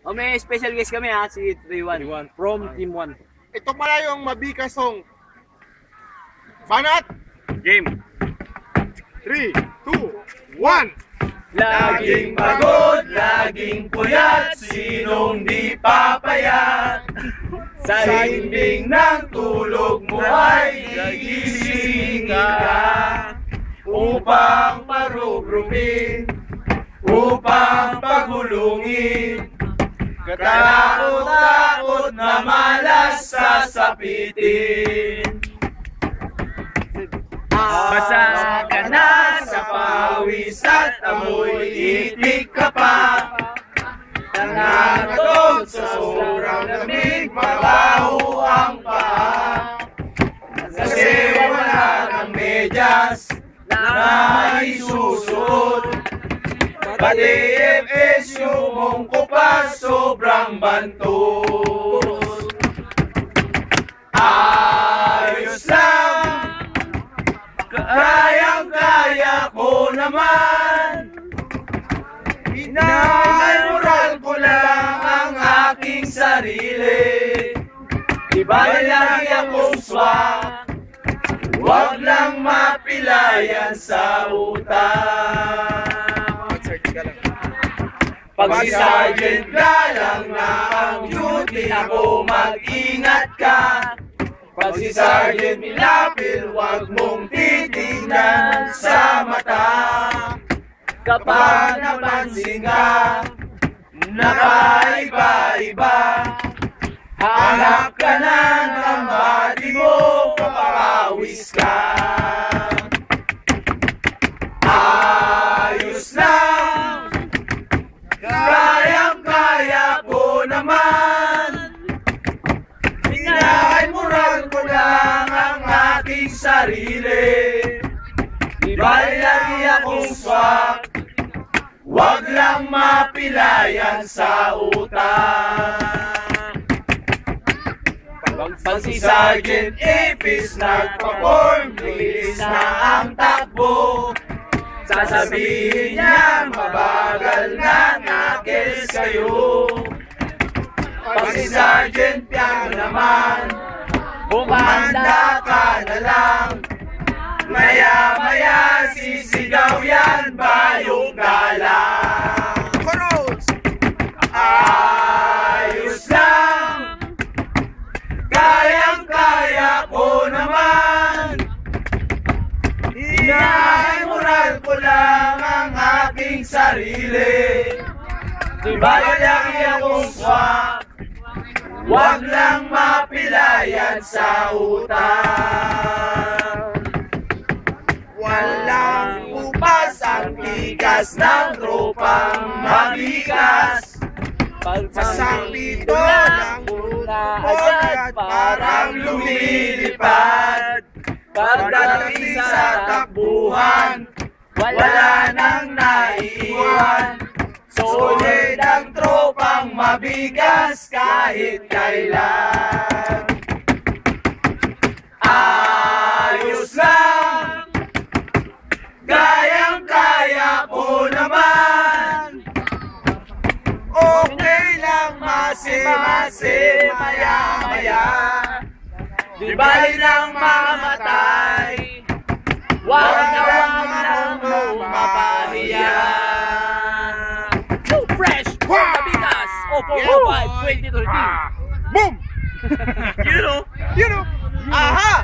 O may special guest kami ha, si 31 from Team 1. Ito pala yung Mabika song. Banat! Game! 3, 2, 1! Laging pagod, laging puyat, sinong di papayat? Sa himbing ng tulog mo ay gigising ka upang parubrumin, upang pagulungin. Katakot-takot na malas sasapitin. Basa ka na sa pawis at amoy itik ka pa. Nangangatog sa sobrang lamig, mabaho ang paa. Kasi wala kang medyas na isusuot. Pati FS yung mong kupas, sobrang bantot. Ayos lang, kayang-kaya ko naman. Inamoral ko lang ang aking sarili. Iba'y lagi akong swak, huwag lang mapilayan sa utak. Pag si Sergeant galang na ang duty, ako mag-ingat ka. Pag si Sergeant milapil, huwag mong titignan sa mata. Kapag napansin ka, nakaiba-iba, hanap ka na ng body mo, papakawis ka. Ayos lang, kayang-kaya ko naman. Inamoral ko lang ang aking sarili. Iba'y lagi akong swak, huwag lang mapilayan sa utak. Pag si Sergeant Ipis nagpa-form, bilis na ang takbo. Sasabihin niya, mabagal na nakils kayo. Pag si Sergeant Piano naman, bumanda ka na lang. Maya-maya sisigaw yan, bayong galang. Ayos lang, kayang-kaya ko naman. Inamoral ko lang ang aking sarili. Iba'y lagi akong swak, huwag lang mapilayan sa utak. Walang upas ang tigas ng tropang mabigas. Pagsampito ng muna agad parang lumilipad. Pagdating sa takbuhan, wala nang naiiwan. Solid ang tropang mabigas kahit kailan. Ayos lang, kayang-kaya ko naman. Okay lang masi-masi, maya-maya. Di ba'y nang mamatay, wag lang mapahiya. So fresh! Mabigas! O, 445, 2013. Boom! You know? You know? Aha!